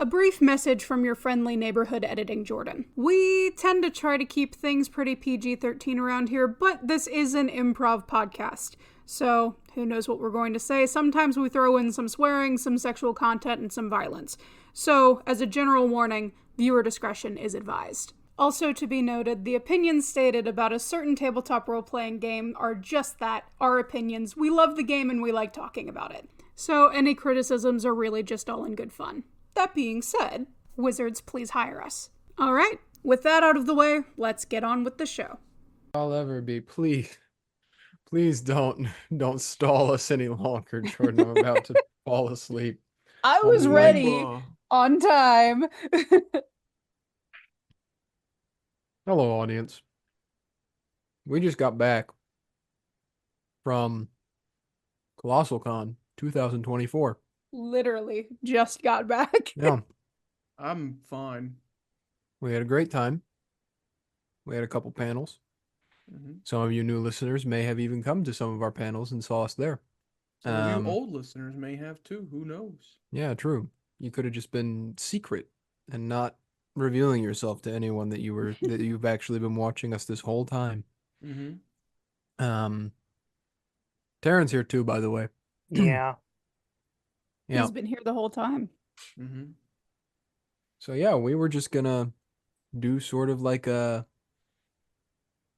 A brief message from your friendly neighborhood editing Jordan. We tend to try to keep things pretty PG-13 around here, but this is an improv podcast. So, who knows what we're going to say. Sometimes we throw in some swearing, some sexual content, and some violence. So, as a general warning, viewer discretion is advised. Also to be noted, the opinions stated about a certain tabletop role-playing game are just that, our opinions. We love the game and we like talking about it. So, any criticisms are really just all in good fun. That being said, wizards, please hire us. All right, with that out of the way, let's get on with the show. I'll ever be. Please don't stall us any longer, Jordan. I'm about to fall asleep. I was ready on time. Hello, audience. We just got back from Colossal Con 2024. Literally just got back. Yeah. I'm fine. We had a great time. We had a couple panels. Mm-hmm. Some of you new listeners may have even come to some of our panels and saw us there. Some of you old listeners may have too. Who knows? Yeah, true. You could have just been secret and not revealing yourself to anyone that you've actually been watching us this whole time. Mm-hmm. Taryn's here too, by the way. Yeah. Yeah. He's been here the whole time. Mm-hmm. So yeah, we were just gonna do sort of like a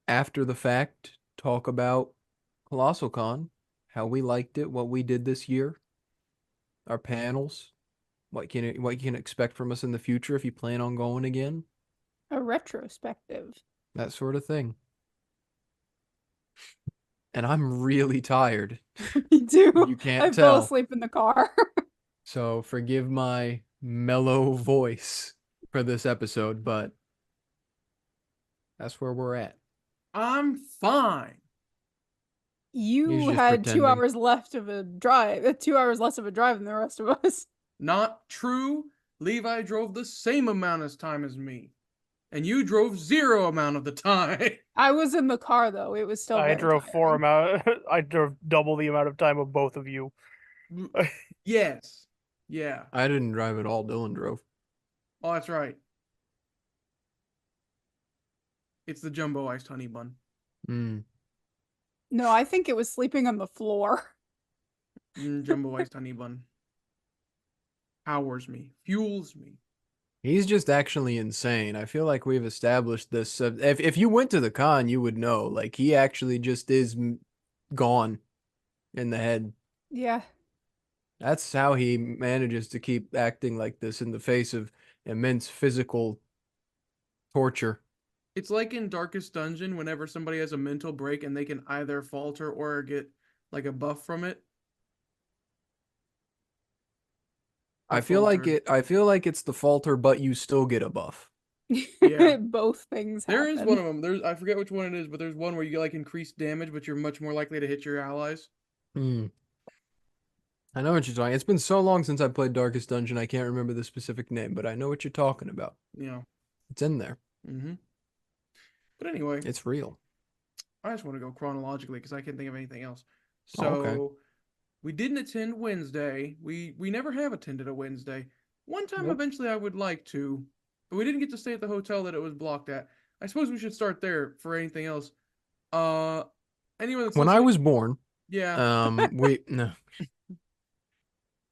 after the fact talk about Colossal Con, how we liked it, what we did this year, our panels, what you can expect from us in the future if you plan on going again. A retrospective. That sort of thing. And I'm really tired. Me too. You can't I tell. fell asleep in the car. So forgive my mellow voice for this episode, but that's where we're at. I'm fine. You had 2 hours left of a drive. 2 hours less of a drive than the rest of us. Not true. Levi drove the same amount of time as me. And you drove 0 amount of the time. I was in the car though. It was still I drove tiring. I drove double the amount of time of both of you. Yes. Yeah. I didn't drive at all. Dylan drove. Oh, that's right. It's the jumbo iced honey bun. No, I think it was sleeping on the floor. Jumbo iced honey bun. Powers me. Fuels me. He's just actually insane. I feel like we've established this. If you went to the con, you would know. Like, he actually just is gone in the head. Yeah. That's how he manages to keep acting like this in the face of immense physical torture. It's like in Darkest Dungeon, whenever somebody has a mental break and they can either falter or get like a buff from it. I feel like it's the falter, but you still get a buff. Yeah. Both things There happen. is one of them. I forget which one it is, but there's one where you get like increased damage, but you're much more likely to hit your allies. I know what you're talking. It's been so long since I played Darkest Dungeon, I can't remember the specific name, but I know what you're talking about. Yeah. It's in there. Mm-hmm. But anyway, It's real. I just want to go chronologically because I can't think of anything else. So okay. We didn't attend Wednesday. We never have attended a Wednesday. One time, Nope. eventually, I would like to, but we didn't get to stay at the hotel that it was blocked at. I suppose we should start there for anything else. Anyone that's When I listening- was born, yeah, no.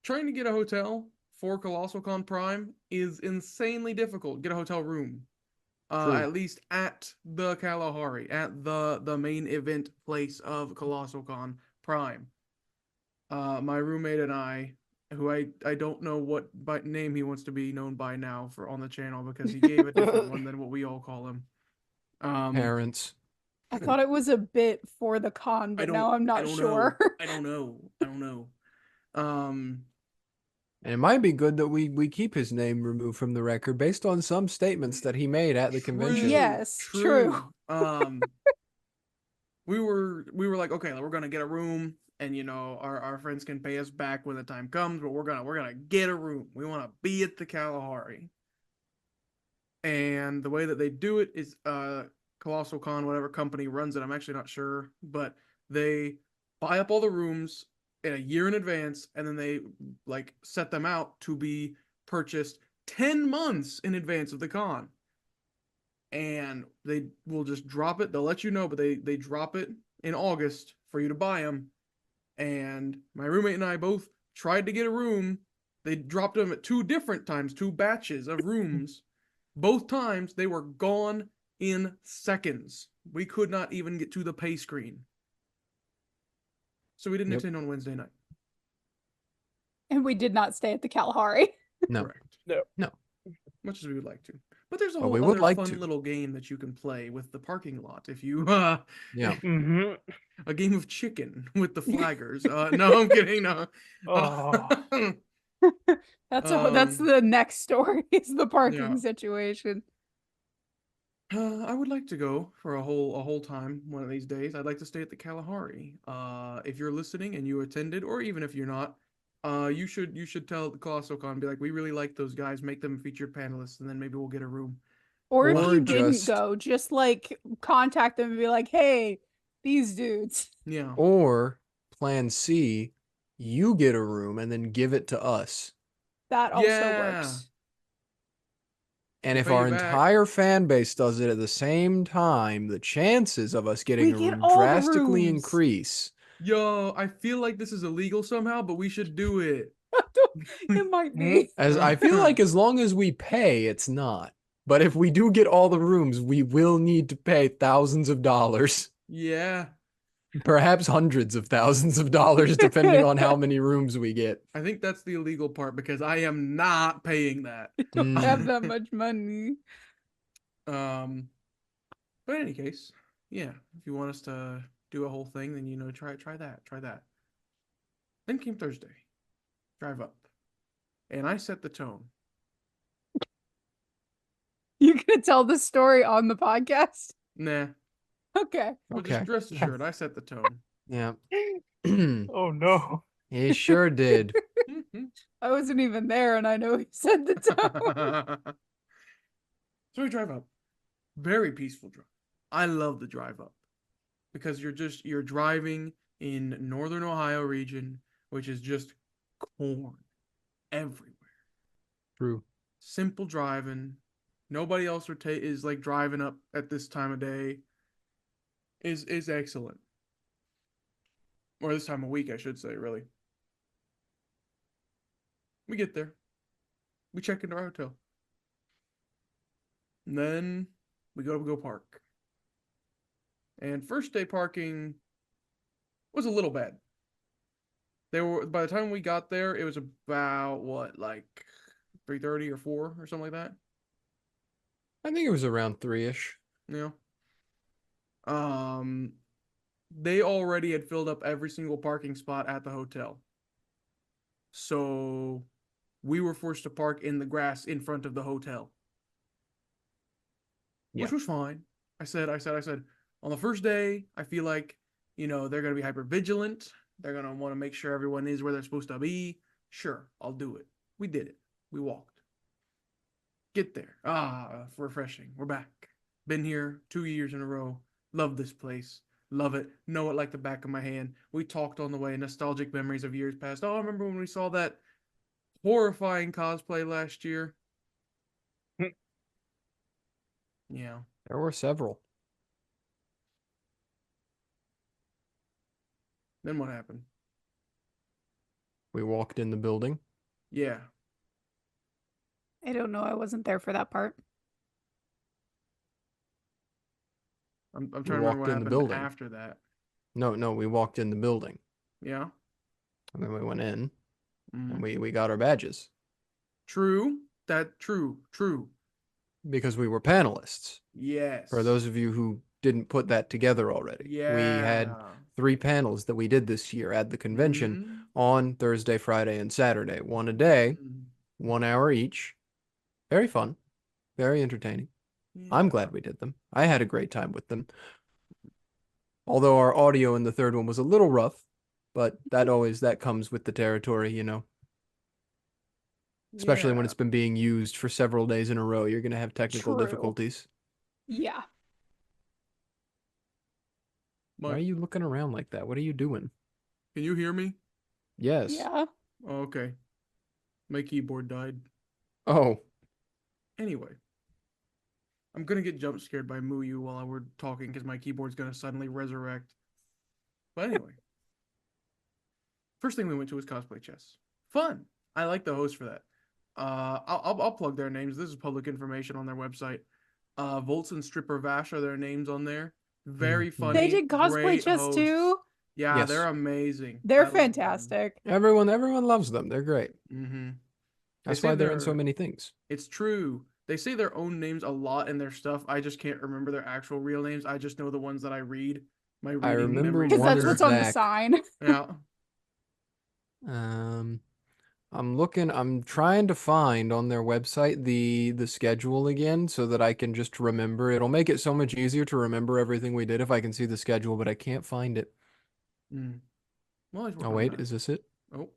trying to get a hotel for Colossal Con Prime is insanely difficult. Get a hotel room, True. at least at the Kalahari, at the main event place of Colossal Con Prime. My roommate and I, who I don't know what name he wants to be known by now for on the channel because he gave a different one than what we all call him. Parents. I thought it was a bit for the con, but now I'm not sure. I don't know. And it might be good that we keep his name removed from the record based on some statements that he made at the convention. Yes, true. We were like, okay, we're gonna get a room, and you know, our friends can pay us back when the time comes, but we're gonna get a room. We want to be at the Kalahari. And the way that they do it is Colossal Con, whatever company runs it, I'm actually not sure, but they buy up all the rooms in a year in advance, and then they like set them out to be purchased 10 months in advance of the con. And they will just drop it. They'll let you know, but they drop it in August for you to buy them. And my roommate and I both tried to get a room. They dropped them at 2 different times, 2 batches of rooms. Both times they were gone in seconds. We could not even get to the pay screen. So we didn't attend on Wednesday night. And we did not stay at the Kalahari. No. Correct. No. Much as we would like to. But there's a But we whole would other like fun to. little game that you can play with the parking lot if you Yeah. Mm-hmm. a game of chicken with the flaggers. No, I'm kidding. No. Oh. That's the next story. Is the parking Yeah. situation. I would like to go for a whole time one of these days. I'd like to stay at the Kalahari. If you're listening and you attended, or even if you're not, you should tell the Colossal Con, be like, we really like those guys, make them featured panelists, and then maybe we'll get a room. Or if Or you didn't just- go, just like contact them and be like, hey, these dudes. Yeah. Or plan C, you get a room and then give it to us. That also Yeah. works. And We'll if pay our you back. entire fan base does it at the same time, the chances of us getting We a get room all the drastically rooms. increase. Yo, I feel like this is illegal somehow, but we should do it. It might be. As I feel like as long as we pay, it's not. But if we do get all the rooms, we will need to pay thousands of dollars, Yeah. perhaps hundreds of thousands of dollars, depending on how many rooms we get. I think that's the illegal part because I am not paying that. Don't have that much money. But in any case, yeah, if you want us to do a whole thing, then try that. Then came Thursday. Drive up. And I set the tone. You gonna tell the story on the podcast? Nah. Okay. But Okay. just rest assured, I set the tone. Yeah. Oh no. He sure did. I wasn't even there and I know he said the tone. So we drive up. Very peaceful drive. I love the drive up. Because you're driving in northern Ohio region, which is just corn everywhere. True. Simple driving. Nobody else is like driving up at this time of day. Is excellent. Or this time of week, I should say, really. We get there. We check into our hotel. And then we go park. And first day parking was a little bad. By the time we got there, it was about what, like 3:30 or 4 or something like that. I think it was around 3-ish. Yeah. They already had filled up every single parking spot at the hotel. So we were forced to park in the grass in front of the hotel. Yeah. Which was fine. I said, on the first day, I feel like, they're going to be hyper vigilant. They're going to want to make sure everyone is where they're supposed to be. Sure, I'll do it. We did it. We walked. Get there. Refreshing. We're back. Been here 2 years in a row. Love this place. Love it. Know it like the back of my hand. We talked on the way. Nostalgic memories of years past. Oh, I remember when we saw that horrifying cosplay last year. Yeah. There were several. Then what happened? We walked in the building. Yeah. I don't know. I wasn't there for that part. I'm trying to walked remember what in the happened building. after that. No, we walked in the building. Yeah. And then we went in Mhm. and we got our badges True. True. because we were panelists. Yes. For those of you who didn't put that together already. Yeah. We had 3 panels that we did this year at the convention on Thursday, Friday, and Saturday. One a day, Mhm. 1 hour each. Very fun. Very entertaining. I'm Yeah. glad we did them. I had a great time with them. Although our audio in the third one was a little rough, but that comes with the territory, Especially when Yeah. it's been being used for several days in a row, you're going to have technical True. difficulties. Yeah. Why But are you looking around like that? What are you doing? can you hear me? Yes. Yeah. Oh, okay. My keyboard died. Oh, Anyway, I'm gonna get jump scared by Muyu while we're talking because my keyboard's gonna suddenly resurrect. But anyway, first thing we went to was cosplay chess. Fun. I like the host for that. I'll plug their names. This is public information on their website. Volts and Stripper Vash are their names on there. Very funny. They did cosplay great chess hosts. too. Yeah, Yes. they're amazing. They're I love them. fantastic. Everyone loves them. They're great. Mm-hmm. That's say why they're in so they're- many things. It's true. They say their own names a lot in their stuff. I just can't remember their actual real names. I just know the ones that I read. My reading remember memory Because one that's is what's on the Zach. sign. Yeah. I'm trying to find on their website the schedule again so that I can just remember. It'll make it so much easier to remember everything we did if I can see the schedule, but I can't find it. Mm. Well, he's Oh, working on wait, that. is this it? Oh,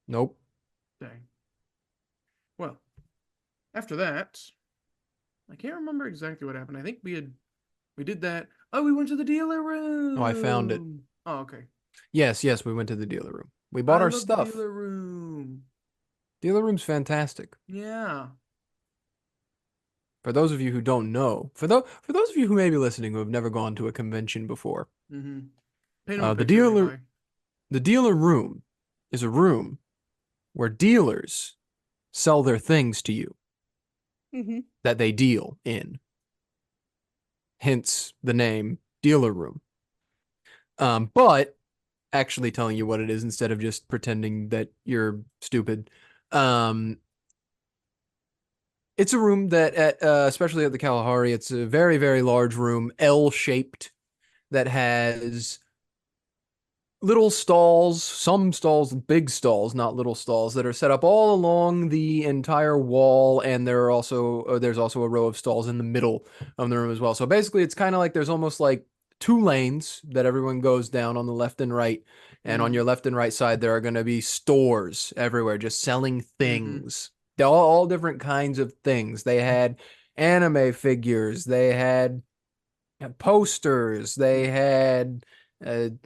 Nope. dang. Well, after that, I can't remember exactly what happened. I think we did that. Oh, we went to the dealer room. Oh, I found it. Oh, okay. Yes, we went to the dealer room. We bought our love stuff. The dealer room. Dealer room's fantastic. Yeah. For those of you who don't know, for those of you who may be listening who have never gone to a convention before, Mm-hmm. Paint 'em the a picture, dealer- Levi. the dealer room is a room where dealers sell their things to you Mm-hmm. that they deal in. Hence the name dealer room. But actually telling you what it is instead of just pretending that you're stupid. It's a room that, especially at the Kalahari, it's a very, very large room, L-shaped, that has little stalls, some stalls, big stalls, not little stalls, that are set up all along the entire wall, and there's also a row of stalls in the middle of the room as well. So basically, it's kind of like there's almost like two lanes that everyone goes down on the left and right, and on your left and right side, there are going to be stores everywhere just selling things. All different kinds of things. They had anime figures, they had posters, they had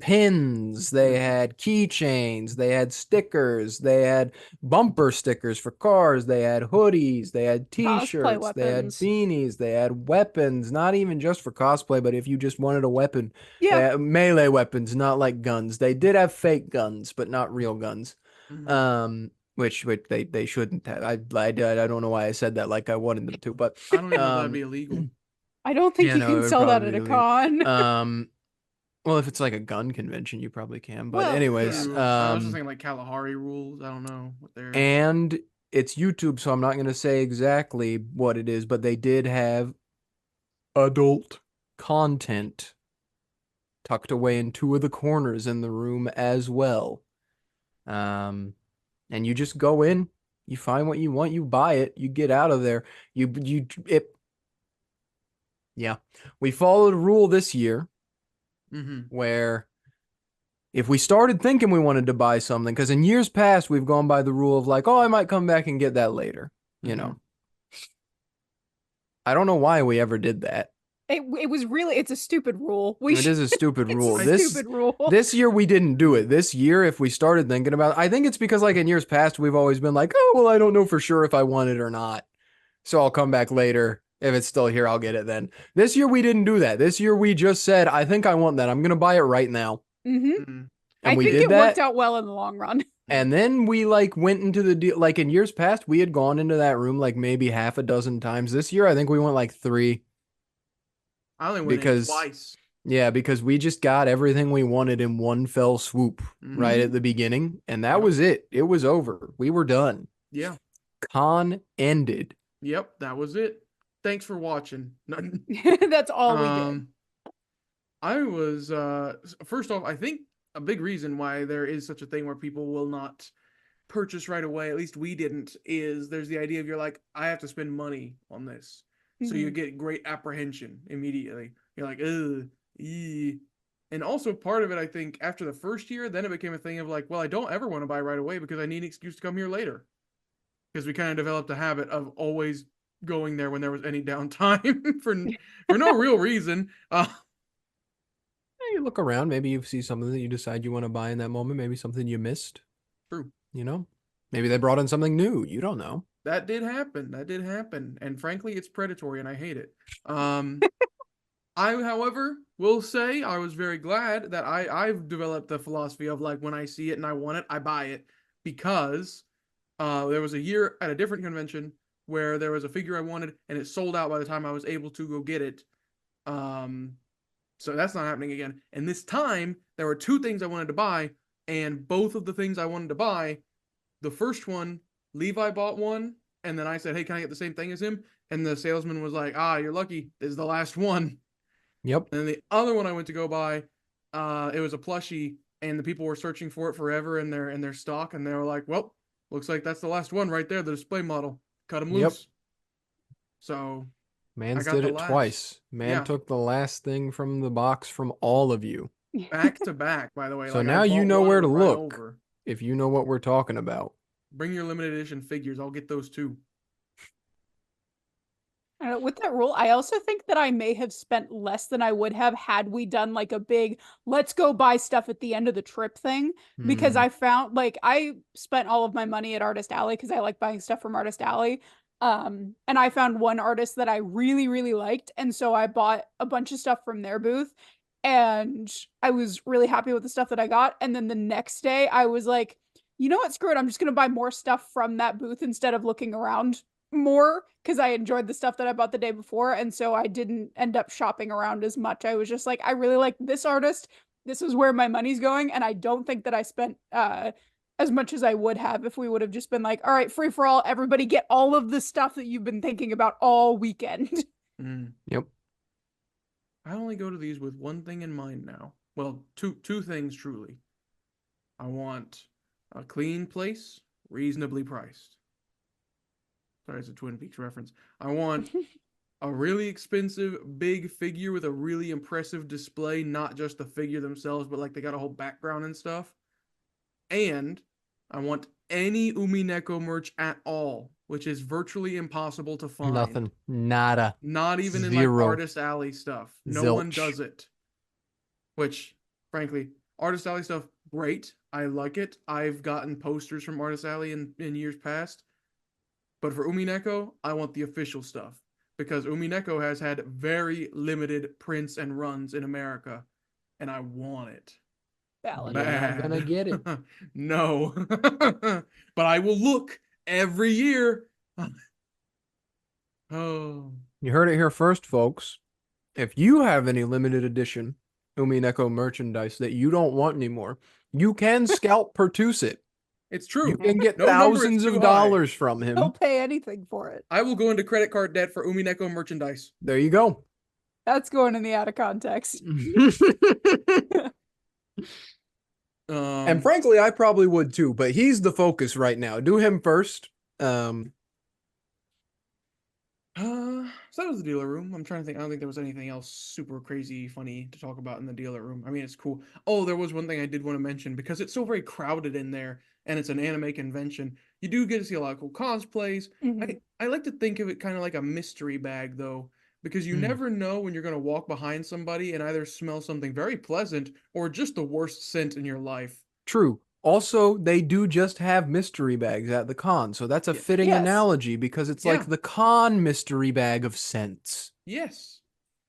pins, they had keychains, they had stickers, they had bumper stickers for cars, they had hoodies, they had t-shirts, they had weapons. beanies, they had weapons, not even just for cosplay, but if you just wanted a weapon. Yeah. Melee weapons, not like guns. They did have fake guns, but not real guns. Mhm. Which they shouldn't have. I don't know why I said that like I wanted them to, but I don't even know if that'd be illegal. I don't think Yeah, you no, it can would sell that probably at a be illegal. con. Well, if it's like a gun convention, you probably can. But Well, anyways, True. I was just thinking like Kalahari rules. I don't know what they're. and it's YouTube, so I'm not going to say exactly what it is, but they did have adult content tucked away in two of the corners in the room as well. And you just go in, you find what you want, you buy it, you get out of there. Yeah. We followed a rule this year where if we started thinking we wanted to buy something, because in years past we've gone by the rule of like, oh, I might come back and get that later, you know. I don't know why we ever did that. It was really, it's a stupid rule. It is a stupid rule. It's a stupid rule. This year we didn't do it. This year, if we started thinking about it, I think it's because like in years past, we've always been like, oh, well, I don't know for sure if I want it or not. So I'll come back later. If it's still here, I'll get it then. This year we didn't do that. This year we just said, I think I want that. I'm going to buy it right now. Mm-hmm. Mhm. And I we think did it that. worked out well in the long run. And then we like went into the deal. Like in years past, we had gone into that room like maybe half a dozen times. This year, I think we went like 3. I only went in twice. Yeah, because we just got everything we wanted in one fell swoop right at the beginning. And that was it. It was over. We were done. Yeah. Con ended. Yep, that was it. Thanks for watching. That's all we did. I was first off, I think a big reason why there is such a thing where people will not purchase right away, at least we didn't, is there's the idea of you're like, I have to spend money on this. So you get great apprehension immediately. You're like, ugh, ee. And also part of it, I think, after the first year, then it became a thing of like, well, I don't ever want to buy right away because I need an excuse to come here later. Because we kind of developed a habit of always going there when there was any downtime for no real reason. You look around, maybe you see something that you decide you want to buy in that moment, maybe something you missed. True. You know? Maybe they brought in something new. You don't know. That did happen. And frankly, it's predatory and I hate it. I, however, will say I was very glad that I've developed the philosophy of like when I see it and I want it, I buy it, because there was a year at a different convention where there was a figure I wanted and it sold out by the time I was able to go get it. So that's not happening again. And this time there were two things I wanted to buy, and both of the things I wanted to buy, the first one, Levi bought one, and then I said, "Hey, can I get the same thing as him?" And the salesman was like, "You're lucky. This is the last one." Yep. And then the other one I went to go buy, it was a plushie, and the people were searching for it forever in their stock, and they were like, "Well, looks like that's the last one right there, the display model. Cut him loose." Yep. So Mans got did the it last. twice. Man took the last thing from the box from all of you. back to back, by the way. So like, now I you bought know one where to right look. over. If you know what we're talking about. Bring your limited edition figures. I'll get those too. With that rule, I also think that I may have spent less than I would have had we done like a big let's go buy stuff at the end of the trip thing, because I found like I spent all of my money at Artist Alley because I like buying stuff from Artist Alley. And I found one artist that I really, really liked, and so I bought a bunch of stuff from their booth, and I was really happy with the stuff that I got. And then the next day I was like, you know what, screw it, I'm just gonna buy more stuff from that booth instead of looking around more, because I enjoyed the stuff that I bought the day before, and so I didn't end up shopping around as much. I was just like, I really like this artist, this is where my money's going, and I don't think that I spent as much as I would have if we would have just been like, all right, free for all, everybody get all of the stuff that you've been thinking about all weekend. Yep. I only go to these with one thing in mind now. Well, two things truly. I want a clean place, reasonably priced. Sorry, it's a Twin Peaks reference. I want a really expensive big figure with a really impressive display, not just the figure themselves, but like they got a whole background and stuff. And I want any Umineko merch at all, which is virtually impossible to find. Nothing. Nada. Not even in Zero. like Artist Alley stuff. No one Zilch. does it. Which, frankly, Artist Alley stuff, great. I like it. I've gotten posters from Artist Alley in years past. But for Umineko, I want the official stuff, because Umineko has had very limited prints and runs in America, and I want it. Valid. You're not gonna get it. No. But I will look every year. Oh. You heard it here first, folks. If you have any limited edition Umineko merchandise that you don't want anymore, you can scalp Pertuset. It's true. You can get No number is thousands too of high. dollars from him. Don't pay anything for it. I will go into credit card debt for Umineko merchandise. There you go. That's going in the out of context. And frankly, I probably would too, but he's the focus right now. Do him first. So that was the dealer room. I'm trying to think. I don't think there was anything else super crazy funny to talk about in the dealer room. I mean, it's cool. Oh, there was one thing I did want to mention, because it's so very crowded in there and it's an anime convention. You do get to see a lot of cool cosplays. I like to think of it kind of like a mystery bag, though, because you never know when you're going to walk behind somebody and either smell something very pleasant or just the worst scent in your life. True. Also, they do just have mystery bags at the con, so that's a fitting analogy, because it's like the con mystery bag of scents. Yes.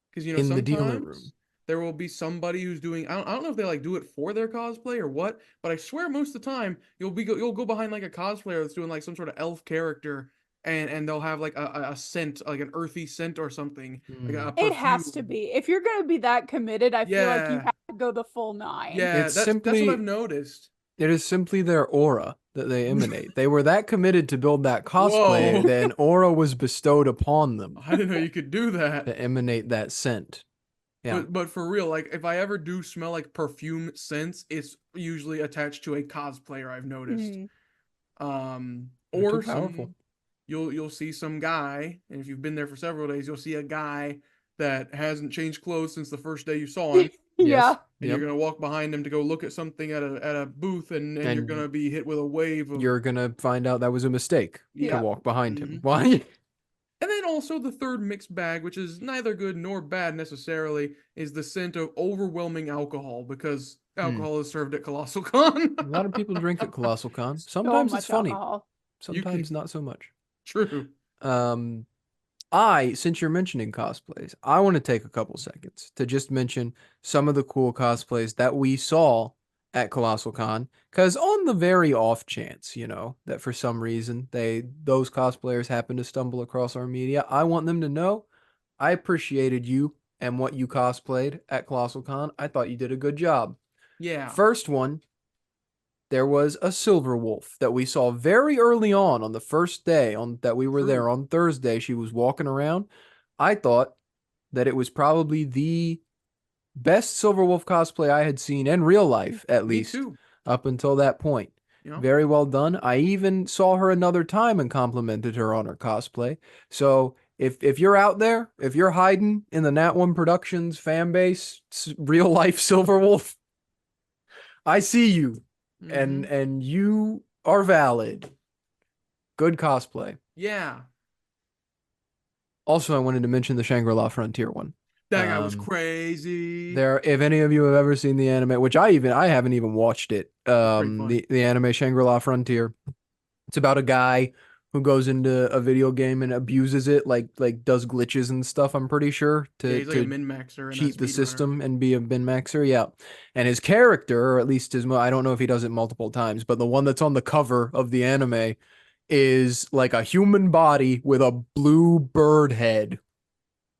Because, you know, in the sometimes dealer room. there will be somebody who's doing, I don't know if they like do it for their cosplay or what, but I swear most of the time you'll go behind like a cosplayer that's doing like some sort of elf character, and they'll have like a scent, like an earthy scent or something. Like a It has perfume. to be. If you're going to be that committed, I feel like you have to go the full 9. Yeah, It's that's simply- what I've noticed. It is simply their aura that they emanate. They were that committed to build that cosplay Whoa. that an aura was bestowed upon them I didn't know you could do that. to emanate that scent. Yeah. But for real, like if I ever do smell like perfume scents, it's usually attached to a cosplayer, I've noticed. They're Or too powerful. you'll see some guy, and if you've been there for several days, you'll see a guy that hasn't changed clothes since the first day you saw him. Yeah. And you're gonna walk behind him to go look at something at a booth, and you're gonna be hit with a wave of. You're gonna find out that was a mistake to Yeah. walk behind him. Mhm. Why? And then also the third mixed bag, which is neither good nor bad necessarily, is the scent of overwhelming alcohol, because alcohol is served at Colossal Con. A lot of people drink at Colossal Con. So Sometimes it's much funny. alcohol. Sometimes not so much. True. Since you're mentioning cosplays, I want to take a couple seconds to just mention some of the cool cosplays that we saw at Colossal Con, because on the very off chance, that for some reason those cosplayers happen to stumble across our media, I want them to know I appreciated you and what you cosplayed at Colossal Con. I thought you did a good job. Yeah. First one, there was a silver wolf that we saw very early on the first day that we were there on Thursday. She was walking around. I thought that it was probably the best silver wolf cosplay I had seen in real life, at least, up until that point. Yeah. Very well done. I even saw her another time and complimented her on her cosplay. So if you're out there, if you're hiding in the Nat One Productions fan base, real life silver wolf, I see you. And you are valid. Good cosplay. Yeah. Also, I wanted to mention the Shangri-La Frontier one. That guy was crazy. If any of you have ever seen the anime, which I haven't even watched it. The anime Shangri-La Frontier. It's about a guy who goes into a video game and abuses it, like does glitches and stuff, I'm pretty sure, he's like a min-maxer and cheat the system and be a min-maxer, yeah. And his character, or at least I don't know if he does it multiple times, but the one that's on the cover of the anime is like a human body with a blue bird head.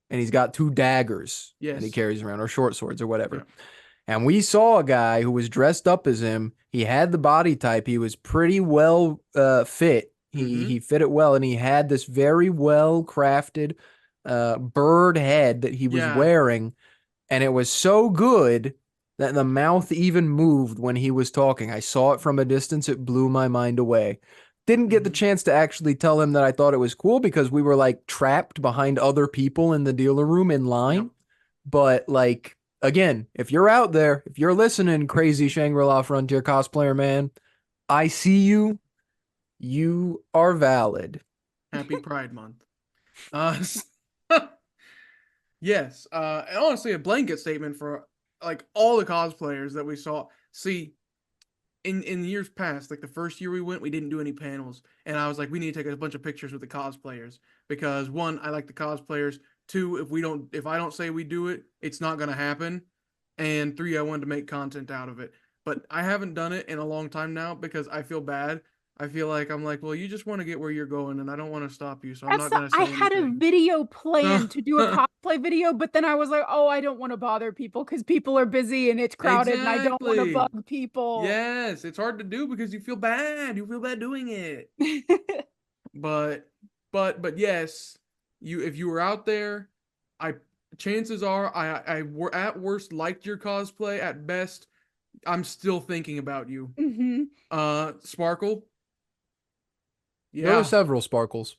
And he's got 2 daggers and he carries around, or short swords or whatever. Yeah. And we saw a guy who was dressed up as him. He had the body type. He was pretty well fit. He fit it well, and he had this very well crafted bird head that he was wearing, and it was so good that the mouth even moved when he was talking. I saw it from a distance. It blew my mind away. Didn't get the chance to actually tell him that I thought it was cool because we were like trapped behind other people in the dealer room in line. Yep. But like, again, if you're out there, if you're listening, crazy Shangri-La Frontier cosplayer, man, I see you. You are valid. Happy Pride Month. Yes. And honestly, a blanket statement for like all the cosplayers that we saw. See, in years past, like the first year we went, we didn't do any panels. And I was like, we need to take a bunch of pictures with the cosplayers. Because 1, I like the cosplayers. 2, if I don't say we do it, it's not gonna happen. And 3, I wanted to make content out of it. But I haven't done it in a long time now because I feel bad. I feel like I'm like, well, you just want to get where you're going, and I don't want to stop you, so I'm not going to say anything. I had a video planned to do a cosplay video, but then I was like, oh, I don't want to bother people because people are busy and it's crowded, and I don't want to bug people. Yes, it's hard to do because you feel bad. You feel bad doing it. But yes, if you were out there, chances are I at worst liked your cosplay. At best, I'm still thinking about you. Sparkle. Yeah. There were several Sparkles.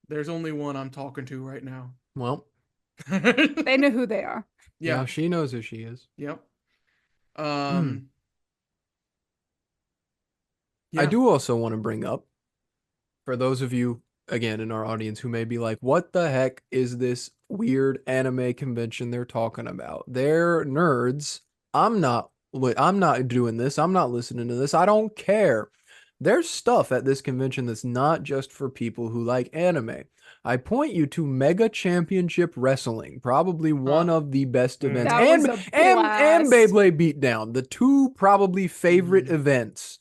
There's only one I'm talking to right now. Well, they know who they are. Yeah, she knows who she is. Yep. I do also want to bring up, for those of you, again, in our audience who may be like, what the heck is this weird anime convention they're talking about? They're nerds. I'm not doing this. I'm not listening to this. I don't care. There's stuff at this convention that's not just for people who like anime. I point you to Mega Championship Wrestling, probably one of the best events, and Beyblade Beatdown, the 2 probably favorite events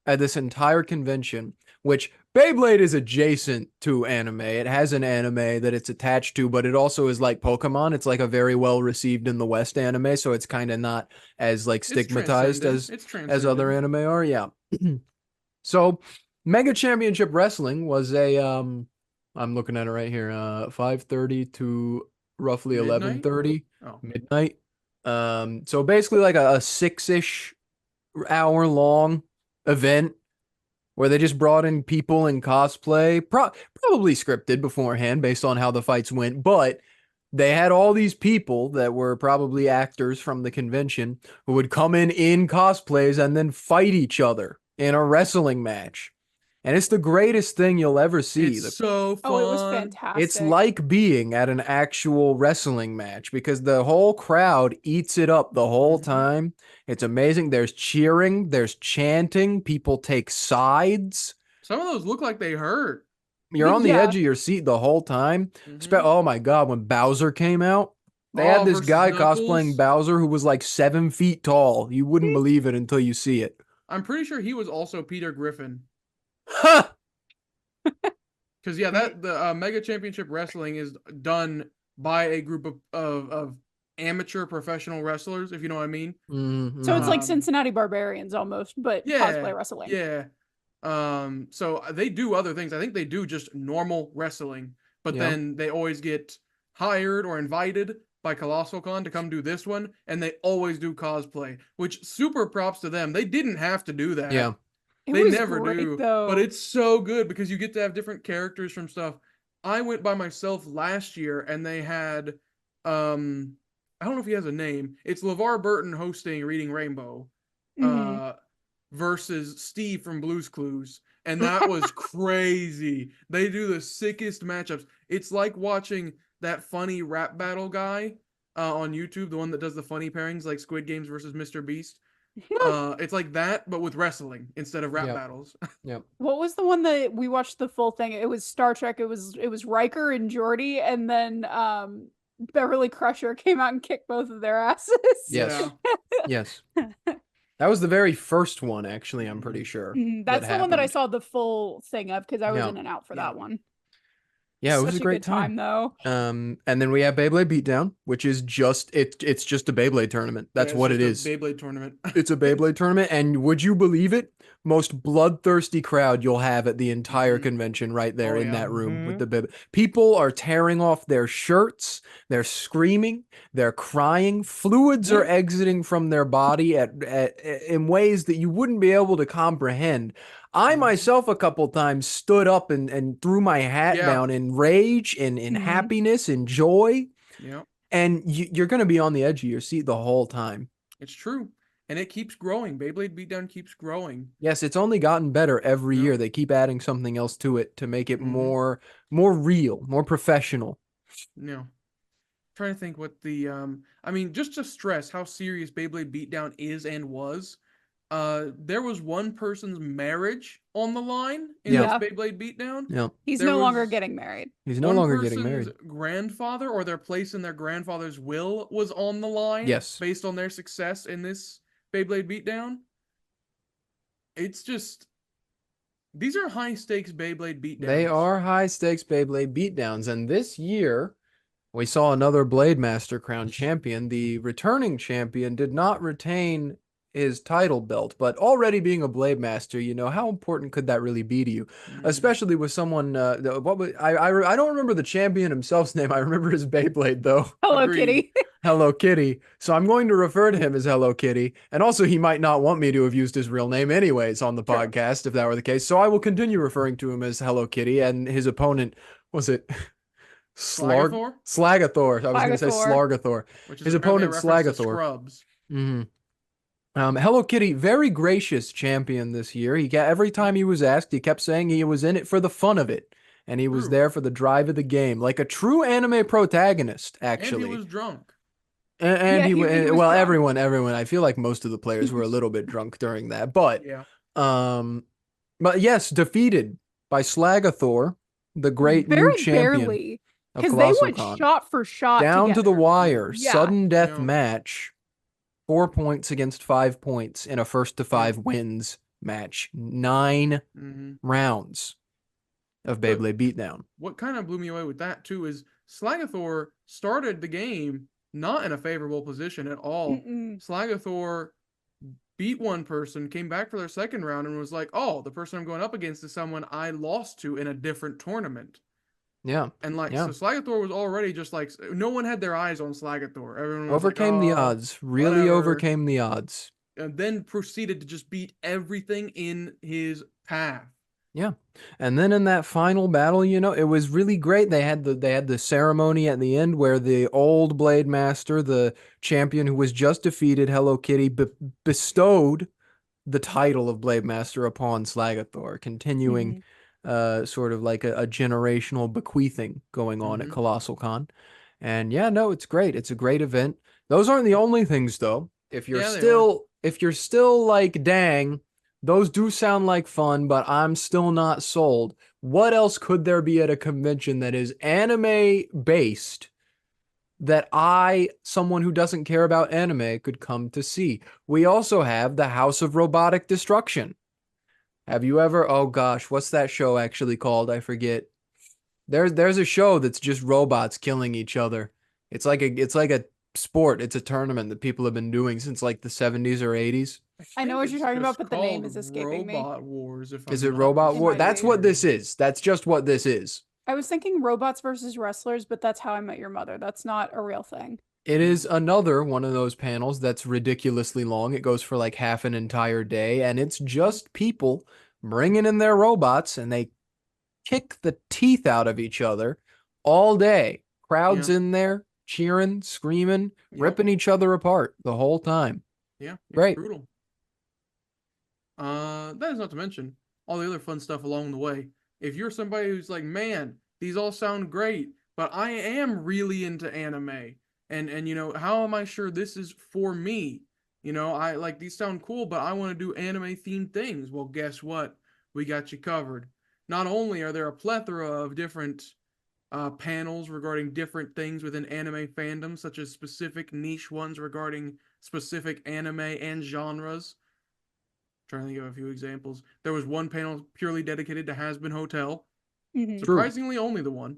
at this entire convention, which Beyblade is adjacent to anime. It has an anime that it's attached to, but it also is like Pokemon. It's like a very well received in the West anime, so it's kind of not as like stigmatized as other anime are. Yeah. So Mega Championship Wrestling was a I'm looking at it right here, 5:30 to roughly 11:30 midnight. So basically like a 6-ish hour long event where they just brought in people in cosplay, probably scripted beforehand based on how the fights went, but they had all these people that were probably actors from the convention who would come in cosplays and then fight each other in a wrestling match. And it's the greatest thing you'll ever see. It's so fun. Oh, it was fantastic. It's like being at an actual wrestling match because the whole crowd eats it up the whole time. It's amazing. There's cheering, there's chanting, people take sides. Some of those look like they hurt. You're on the Yeah. edge of your seat the whole time. Oh my God, when Bowser came out, they had this versus guy Knuckles. cosplaying Bowser who was like 7 feet tall. You wouldn't believe it until you see it. I'm pretty sure he was also Peter Griffin. Huh! Because the Mega Championship Wrestling is done by a group of amateur professional wrestlers, if you know what I mean. So it's like Um, Cincinnati Barbarians almost, but cosplay wrestling. Yeah. So they do other things. I think they do just normal wrestling, but Yeah. then they always get hired or invited by Colossal Con to come do this one, and they always do cosplay, which super props to them. They didn't have to do that. Yeah. It They was never great, do, though. but it's so good because you get to have different characters from stuff. I went by myself last year, and they had, I don't know if he has a name. It's LeVar Burton hosting Reading Rainbow, versus Steve from Blue's Clues, and that was crazy. They do the sickest matchups. It's like watching that funny rap battle guy on YouTube, the one that does the funny pairings like Squid Games versus Mr. Beast. It's like that, but with wrestling instead of rap battles. Yep. What was the one that we watched the full thing? It was Star Trek. It was Riker and Geordi, and then Beverly Crusher came out and kicked both of their asses. Yes. Yes. That was the very first one, actually, I'm pretty sure. That's the one that I happened. saw the full thing of because I was Yeah. in and out for that one. Yeah, it was Such a great good time though. And then we have Beyblade Beatdown, which is just it's just a Beyblade tournament. That's Yeah, it's what it just is. a Beyblade tournament. It's a Beyblade tournament, and would you believe it? Most bloodthirsty crowd you'll have at the entire convention right there in that room with the Beyblade. People are tearing off their shirts, they're screaming, they're crying, fluids are exiting from their body in ways that you wouldn't be able to comprehend. I myself a couple times stood up and threw my hat down in rage, in happiness, in joy. Yeah, And you're going to be on the edge of your seat the whole time. it's true. And it keeps growing. Beyblade Beatdown keeps growing. Yes, it's only gotten better every year. They keep adding something else to it to make it more real, more professional. No. Trying to think what the I mean, just to stress how serious Beyblade Beatdown is and was. There was one person's marriage on the line in this Beyblade Beatdown. Yeah. He's no longer getting married. He's no longer getting married. Grandfather or their place in their grandfather's will was on the line. Yes. Based on their success in this Beyblade Beatdown. It's just these are high stakes Beyblade Beatdowns. They are high stakes Beyblade Beatdowns, and this year we saw another Blade Master crowned champion. The returning champion did not retain his title belt, but already being a Blade Master, you know, how important could that really be to you? Especially with someone, I don't remember the champion himself's name. I remember his Beyblade though. Hello Kitty. Hello Kitty. So I'm going to refer to him as Hello Kitty. And also he might not want me to have used his real name anyways on the podcast if that were the case. So I will continue referring to him as Hello Kitty, and his opponent, was it Slagathor? Slagathor. I was going to say Slargathor. Which is His opponent Slagathor. Slagathor. Scrubs. Hello Kitty, very gracious champion this year. Every time he was asked, he kept saying he was in it for the fun of it, and he was there for the drive of the game, like a true anime protagonist. Actually, And he was drunk. And he was well, drunk. everyone. I feel like most of the players were a little bit drunk during that, but yes, defeated by Slagathor, the great new champion. Barely, because they went shot for shot down together. to the wire, Yeah. sudden death match. 4 points against 5 points in a 1-5 wins match. 9 rounds of Beyblade Beatdown. What kind of blew me away with that too is Slagathor started the game not in a favorable position at all. Slagathor beat one person, came back for their second round, and was like, "Oh, the person I'm going up against is someone I lost to in a different tournament." Yeah. And so Slagathor was already just like, no one had their eyes on Slagathor. Everyone was overcame the odds. Really whatever. overcame the odds. And then proceeded to just beat everything in his path. Yeah. And then in that final battle, you know, it was really great. They had the ceremony at the end where the old Blade Master, the champion who was just defeated, Hello Kitty, bestowed the title of Blade Master upon Slagathor, continuing sort of like a generational bequeathing going on at Colossal Con. And yeah, no, it's great. It's a great event. Those aren't the only things though. If you're still like, dang, those do sound like fun, but I'm still not sold. What else could there be at a convention that is anime based that someone who doesn't care about anime, could come to see? We also have the House of Robotic Destruction. Have you ever, oh gosh, what's that show actually called? I forget. There's a show that's just robots killing each other. It's like a sport. It's a tournament that people have been doing since like the 70s or 80s. I know what you're talking about, but the name is escaping me. Robot Wars, Is it Robot War? That's what this is. That's just what this is. I was thinking Robots versus Wrestlers, but that's How I Met Your Mother. That's not a real thing. It is another one of those panels that's ridiculously long. It goes for like half an entire day, and it's just people bringing in their robots, and they kick the teeth out of each other all day. Crowds in there cheering, screaming, ripping each other apart the whole time. Yeah, great. Brutal. That is not to mention all the other fun stuff along the way. If you're somebody who's like, man, these all sound great, but I am really into anime, and you know, how am I sure this is for me? You know, I like, these sound cool, but I want to do anime themed things. Well, guess what? We got you covered. Not only are there a plethora of different panels regarding different things within anime fandom, such as specific niche ones regarding specific anime and genres. I'm trying to think of a few examples. There was one panel purely dedicated to Has Been Hotel. Surprisingly, only the one.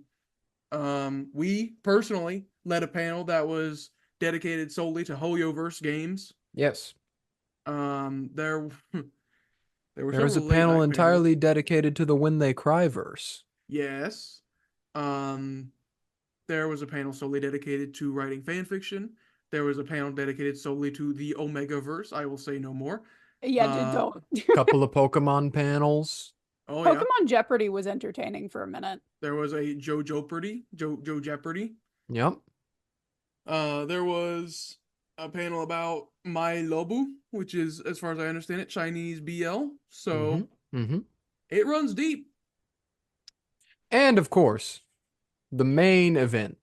We personally led a panel that was dedicated solely to Hoyoverse games. Yes. There was a panel entirely dedicated to the When They Cry verse. Yes. There was a panel solely dedicated to writing fanfiction. There was a panel dedicated solely to the Omegaverse. I will say no more. Yeah, don't. Couple of Pokemon panels. Oh, Pokemon Jeopardy was entertaining for a minute. There was a Joe Jeopardy. Yep. There was a panel about My Lobu, which is, as far as I understand it, Chinese BL. So it runs deep. And of course, the main event,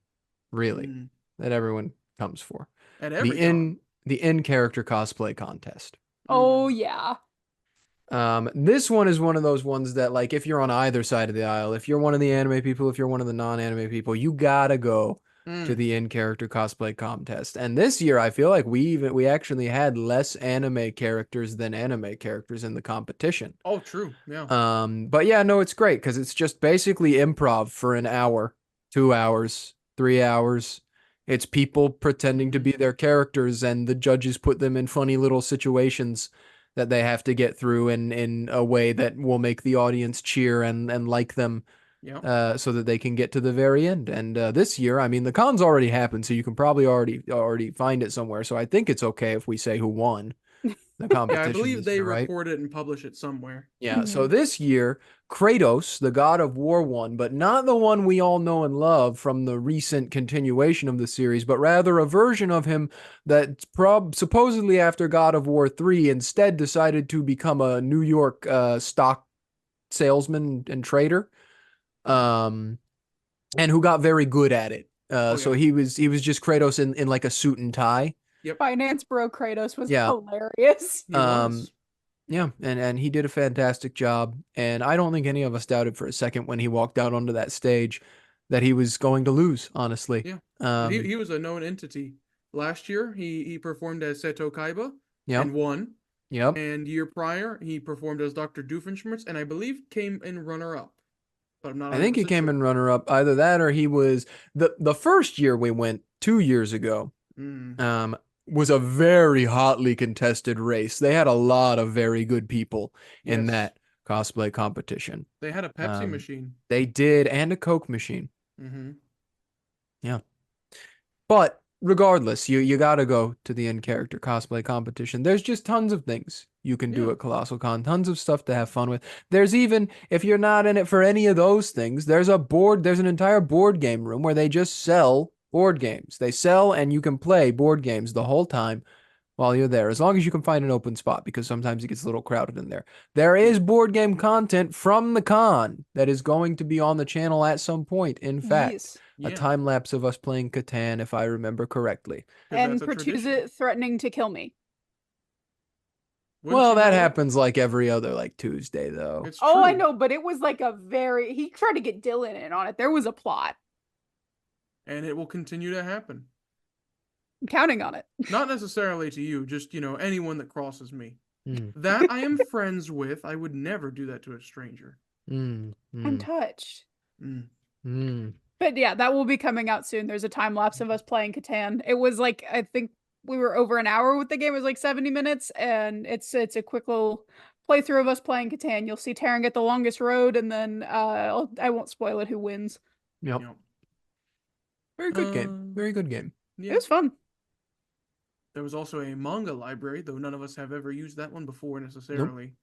really, that everyone comes for. At every time. The in-character cosplay contest. Oh, yeah. This one is one of those ones that, like, if you're on either side of the aisle, if you're one of the anime people, if you're one of the non-anime people, you gotta go to the in-character cosplay contest. And this year, I feel like we actually had less anime characters than anime characters in the competition. Oh, true. Yeah. But yeah, no, it's great because it's just basically improv for an hour, 2 hours, 3 hours. It's people pretending to be their characters, and the judges put them in funny little situations that they have to get through in a way that will make the audience cheer and like them, so that they can get to the very end. And this year, I mean, the con's already happened, so you can probably already find it somewhere. So I think it's okay if we say who won the competition. Yeah, I believe they right? report it and publish it somewhere. Yeah, so this year, Kratos, the god of war, won, but not the one we all know and love from the recent continuation of the series, but rather a version of him that supposedly after God of War 3 instead decided to become a New York stock salesman and trader, and who got very good at it. So he was just Kratos in like a suit and tie. Yep. Finance bro Kratos was hilarious. Yeah, and he did a fantastic job, and I don't think any of us doubted for a second when he walked out onto that stage that he was going to lose, honestly. Yeah. He was a known entity. Last year, he performed as Seto Kaiba and won. Yep. And year prior, he performed as Dr. Doofenshmirtz and I believe came in runner-up. But I'm not I think he came sure. in runner-up. Either that or he was... The first year we went 2 years ago, was a very hotly contested race. They had a lot of very good people in that cosplay competition. They had a Pepsi machine. They did, and a Coke machine. Yeah. But regardless, you gotta go to the in-character cosplay competition. There's just tons of things you can do at Colossal Con. Tons of stuff to have fun with. There's even, if you're not in it for any of those things, there's an entire board game room where they just sell board games. They sell and you can play board games the whole time while you're there, as long as you can find an open spot, because sometimes it gets a little crowded in there. There is board game content from the con that is going to be on the channel at some point. In fact, Yes. a Yeah, time lapse of us playing Catan, if I remember correctly. 'cause And that's a tradition. Pertuset threatening to kill me. Wouldn't Well, you that know it? happens like every other Tuesday, though. It's Oh, I true. know, but it was like he tried to get Dylan in on it. There was a plot. And it will continue to happen. I'm counting on it. Not necessarily to you, just, anyone that crosses me. Mm, That I am friends with, I would never do that to a stranger. mm, I'm mm, touched. Mm. mm. But yeah, that will be coming out soon. There's a time lapse of us playing Catan. It was I think we were over an hour with the game. It was 70 minutes, and it's a quick little playthrough of us playing Catan. You'll see Taryn get the longest road, and then I won't spoil it who wins. Yep. Yep. Very good game. Very good game. It Yeah. was fun. There was also a manga library, though none of us have ever used that one before necessarily.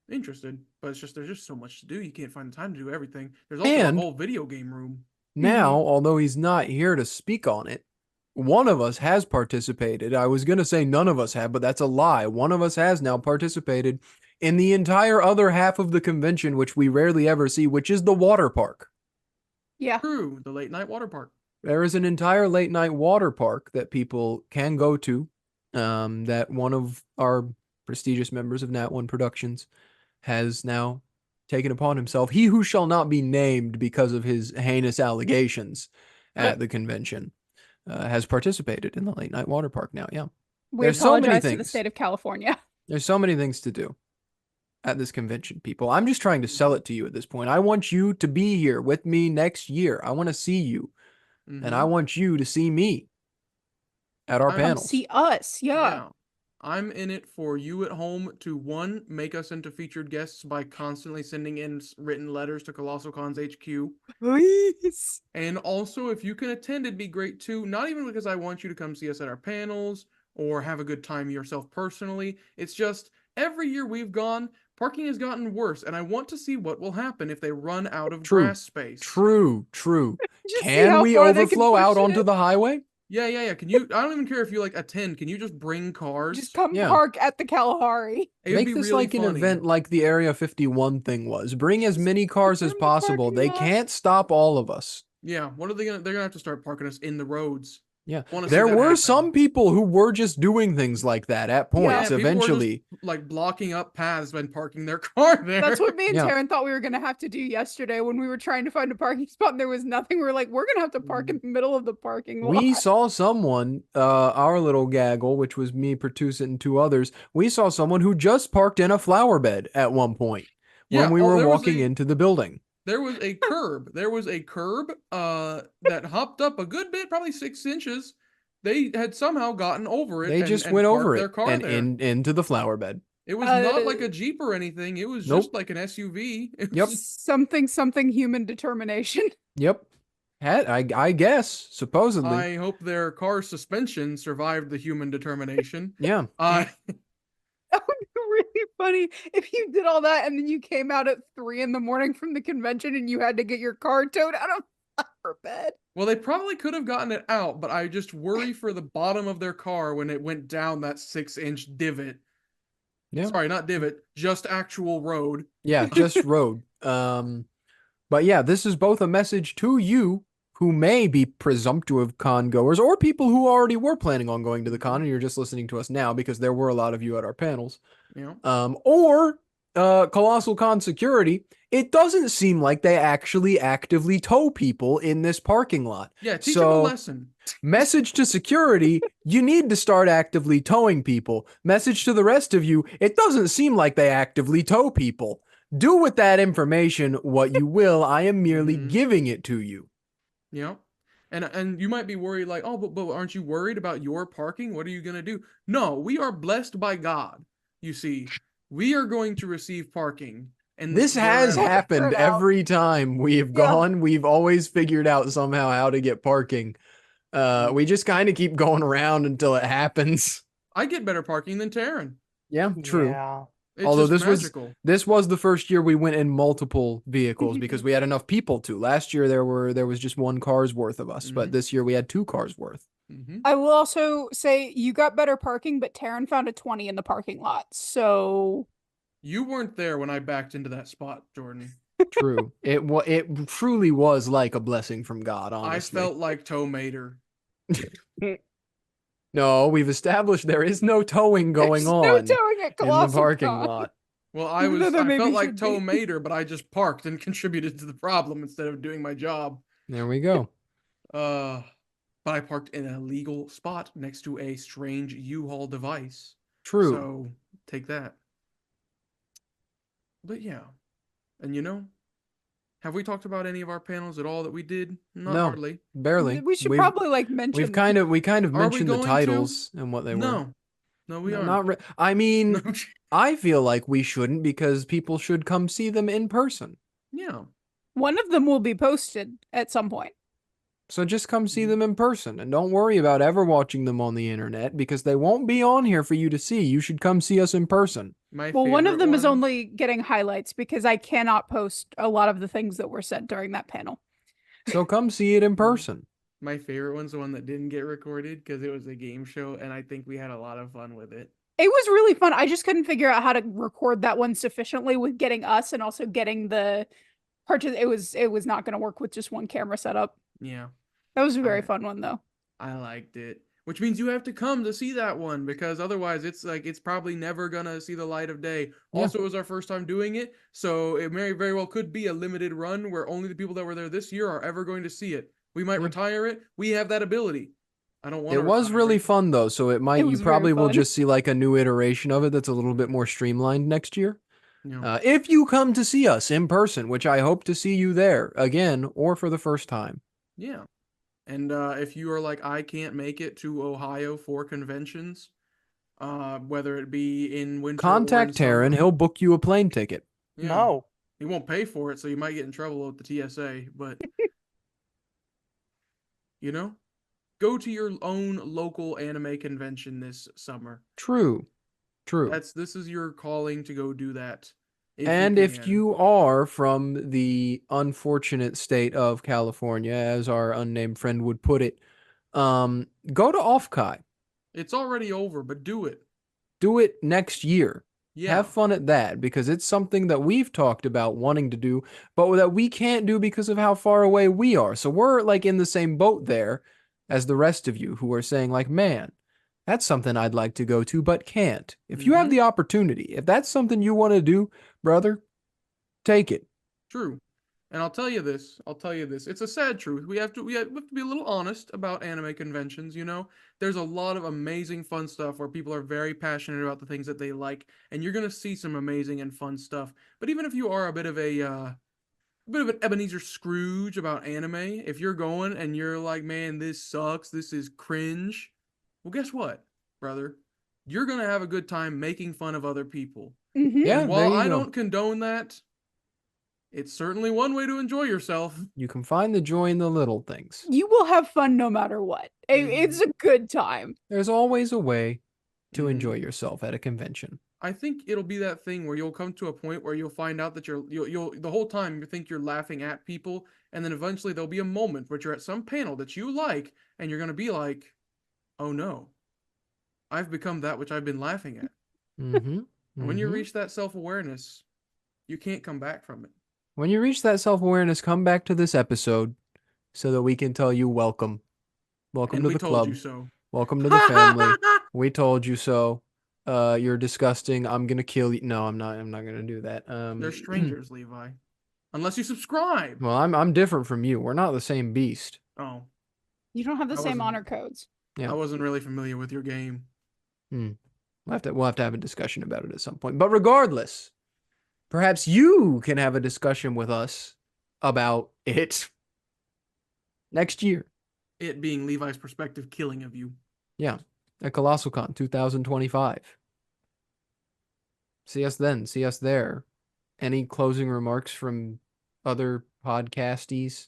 Interested, but there's just so much to do. You can't find the time to do everything. There's also And- a whole video game room. Now, although he's not here to speak on it, one of us has participated. I was going to say none of us have, but that's a lie. One of us has now participated in the entire other half of the convention, which we rarely ever see, which is the water park. Yeah. True, the late night water park. There is an entire late night water park that people can go to, that one of our prestigious members of Nat One Productions has now taken upon himself. He who shall not be named because of his heinous allegations at the convention has participated in the late night water park now. Yeah. We There's so many apologize to the things. state of California. There's so many things to do at this convention, people. I'm just trying to sell it to you at this point. I want you to be here with me next year. I want to see you, and I Mhm. want you to see me at our Come panels. See us. Yeah. I'm in it for you at home to, one, make us into featured guests by constantly sending in written letters to Colossal Con's HQ. Please. And also, if you can attend, it'd be great too. Not even because I want you to come see us at our panels or have a good time yourself personally. It's just every year we've gone, parking has gotten worse, and I want to see what will happen if they run out of True. grass space. True. Just see Can how we far they can overflow out push onto it. the highway? Yeah. Can you? I don't even care if you attend. Can you just bring cars? Just come Yeah. park at the Kalahari. It'd Make be this really like an funny. event like the Area 51 thing was. Bring as Just many cars as in the possible. parking They lot. can't stop all of us. Yeah. What are they gonna? They're gonna have to start parking us in the roads. Yeah. Wanna see There that were happen. some people who were just doing things like that at Yeah, points. people were just, Eventually, blocking up paths when parking their car there. That's what me and Yeah. Taryn thought we were going to have to do yesterday when we were trying to find a parking spot and there was nothing. We were like, we're going to have to park in the middle of the parking lot. we saw someone, our little gaggle, which was me, Pertuset, and two others. We saw someone who just parked in a flower bed at one point when we were there was walking into the building. There was a curb. That hopped up a good bit, probably 6 inches. They had somehow gotten over it. They just and went parked over their it car and there. into the flower bed. It was not like Uh, a Jeep or anything. It was Nope. just like an SUV. It Yep. was- Something human determination. Yep. I guess, supposedly. I hope their car suspension survived the human determination. Yeah. I That would be really funny if you did all that and then you came out at 3 a.m. from the convention and you had to get your car towed out of flower bed. Well, they probably could have gotten it out, but I just worry for the bottom of their car when it went down that 6-inch divot. Yeah. Sorry, not divot, just actual road. Yeah, just road. But yeah, this is both a message to you who may be presumptive con goers or people who already were planning on going to the con and you're just listening to us now because there were a lot of you at our panels. You know? Or Colossal Con security. It doesn't seem like they actually actively tow people in this parking lot. Yeah, teach them a lesson. Message to security, you need to start actively towing people. Message to the rest of you, it doesn't seem like they actively tow people. Do with that information what you will. I am merely Mhm. giving it to you. You know? And you might be worried like, oh, but aren't you worried about your parking? What are you going to do? No, we are blessed by God. You see, we are going to receive parking. And This has wherever. happened Figure it out. every time we have Yeah. gone. We've always figured out somehow how to get parking. We just kind of keep going around until it happens. I get better parking than Taryn. Yeah, true. Yeah. It's Although just this magical. This was the first year we went in multiple vehicles because we had enough people to. Last year there was just one car's worth of us, but this year we had 2 cars worth. Mm-hmm. I will also say you got better parking, but Taryn found a 20 in the parking lot. So You weren't there when I backed into that spot, Jordan. True. It truly was like a blessing from God, I honestly. felt like Tow Mater. No, we've established there is no towing going there's on no towing at in the Colossal parking Con. lot. Well, Even though there I maybe felt like should Tow be. Mater, but I just parked and contributed to the problem instead of doing my job. There we go. But I parked in an illegal spot next to a strange U-Haul device. True. So take that. But yeah. And have we talked about any of our panels at all that we did? Not No. hardly. Barely. We should probably mention. We kind of Are we mentioned the going to? titles and what they were. No. No, we No, aren't. not I mean, No. I feel like we shouldn't because people should come see them in person. Yeah. One of them will be posted at some point. So just come see them in person and don't worry about ever watching them on the internet because they won't be on here for you to see. You should come see us in person. Well, one of them is only getting highlights because I cannot post a lot of the things that were said during that panel. So come see it in person. My favorite one's the one that didn't get recorded because it was a game show, and I think we had a lot of fun with it. It was really fun. I just couldn't figure out how to record that one sufficiently with getting us and also getting the purchase. It was not going to work with just one camera setup. Yeah. That was a very fun one, though. I liked it. Which means you have to come to see that one because otherwise it's probably never gonna see the light of day. Yeah. Also, it was our first time doing it, so it very well could be a limited run where only the people that were there this year are ever going to see it. We might retire it. We have that ability. I don't want. It was really fun though, so you probably will just see like a new iteration of it that's a little bit more streamlined next year. Yeah. If you come to see us in person, which I hope to see you there again or for the first time. Yeah. And if you are like, I can't make it to Ohio for conventions, whether it be in winter contact or in Taryn. summer, He'll book you a plane ticket. Yeah. No. He won't pay for it, so you might get in trouble with the TSA. But go to your own local anime convention this summer. True. This is your calling to go do that. If you are from the unfortunate state of California, as our unnamed friend would put it, go to Off-Kai. It's already over, but do it. Do it next year. Yeah. Have fun at that because it's something that we've talked about wanting to do, but that we can't do because of how far away we are. So we're like in the same boat there as the rest of you who are saying like, man, that's something I'd like to go to, but can't. If you have the opportunity, if that's something you want to do, brother, take it. True. And I'll tell you this. It's a sad truth. We have to be a little honest about anime conventions, There's a lot of amazing fun stuff where people are very passionate about the things that they like, and you're going to see some amazing and fun stuff. But even if you are a bit of an Ebenezer Scrooge about anime, if you're going and you're like, man, this sucks, this is cringe, well, guess what, brother? You're going to have a good time making fun of other people. Mm-hmm. Yeah, and while I don't condone that, it's certainly one way to enjoy yourself. You can find the joy in the little things. You will have fun no matter what. It's a good time. There's always a way to enjoy yourself at a convention. I think it'll be that thing where you'll come to a point where you'll find out that you'll the whole time you think you're laughing at people, and then eventually there'll be a moment where you're at some panel that you like, and you're gonna be like, oh no, I've become that which I've been laughing at. And when you reach that self-awareness, you can't come back from it. When you reach that self-awareness, come back to this episode so that we can tell you welcome. Welcome to the club. We told you so. Welcome to the family. We told you so. You're disgusting. I'm going to kill you. No, I'm not. I'm not going to do that. They're strangers, Levi. Unless you subscribe. Well, I'm different from you. We're not the same beast. Oh. You don't have the same honor codes. Yeah. I wasn't really familiar with your game. We'll have to have a discussion about it at some point. But regardless, perhaps you can have a discussion with us about it next year. It being Levi's perspective killing of you. Yeah. At Colossal Con 2025. See us then. See us there. Any closing remarks from other podcasties?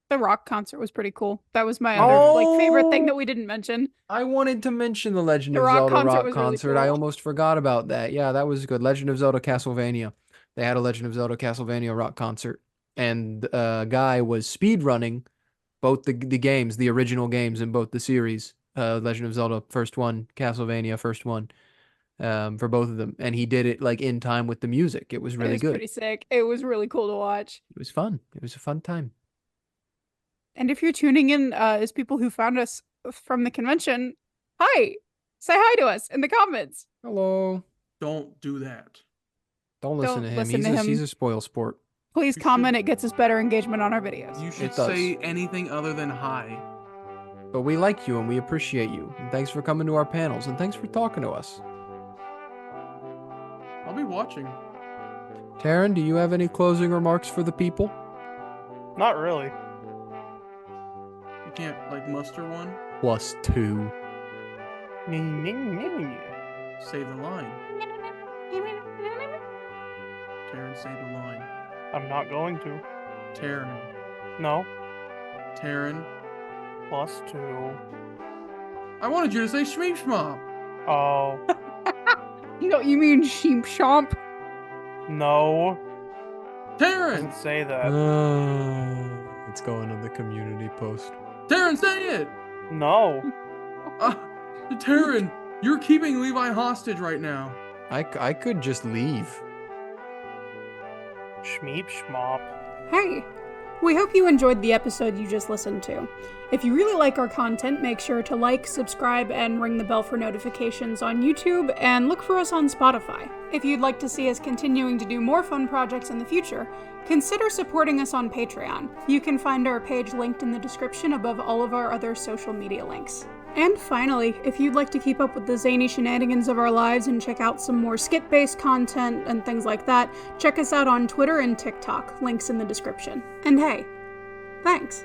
The rock concert was pretty cool. That was my other favorite thing that we didn't mention. I wanted to mention the Legend of Zelda rock concert. Really cool. I almost forgot about that. Yeah, that was good. Legend of Zelda Castlevania. They had a Legend of Zelda Castlevania rock concert. And a guy was speedrunning both the games, the original games in both the series, Legend of Zelda first one, Castlevania first one, for both of them, and he did it like in time with the music. It was It really was good. pretty sick. It was really cool to watch. It was fun. It was a fun time. And if you're tuning in as people who found us from the convention, hi! Say hi to us in the comments. Hello. Don't do that. Don't listen Don't to him. listen to him. He's a spoil sport. Please You comment. should- It gets us better engagement on our videos. You should It does. say anything other than hi. But we like you and we appreciate you. And thanks for coming to our panels and thanks for talking to us. I'll be watching. Taryn, do you have any closing remarks for the people? Not really. You can't like muster one. +2. Say the line. Taryn, say the line. I'm not going to. Taryn. No. Taryn. +2. I wanted you to say Shmeep Shmop. Oh. No, you mean sheep chomp? No. Taryn. Doesn't say that. It's going on the community post. Taryn, say it. No. Taryn, you're keeping Levi hostage right now. I could just leave. Shmeep Shmop. Hey, we hope you enjoyed the episode you just listened to. If you really like our content, make sure to like, subscribe, and ring the bell for notifications on YouTube, and look for us on Spotify. If you'd like to see us continuing to do more fun projects in the future, consider supporting us on Patreon. You can find our page linked in the description above all of our other social media links. And finally, if you'd like to keep up with the zany shenanigans of our lives and check out some more skit-based content and things like that, check us out on Twitter and TikTok, links in the description. And hey, thanks!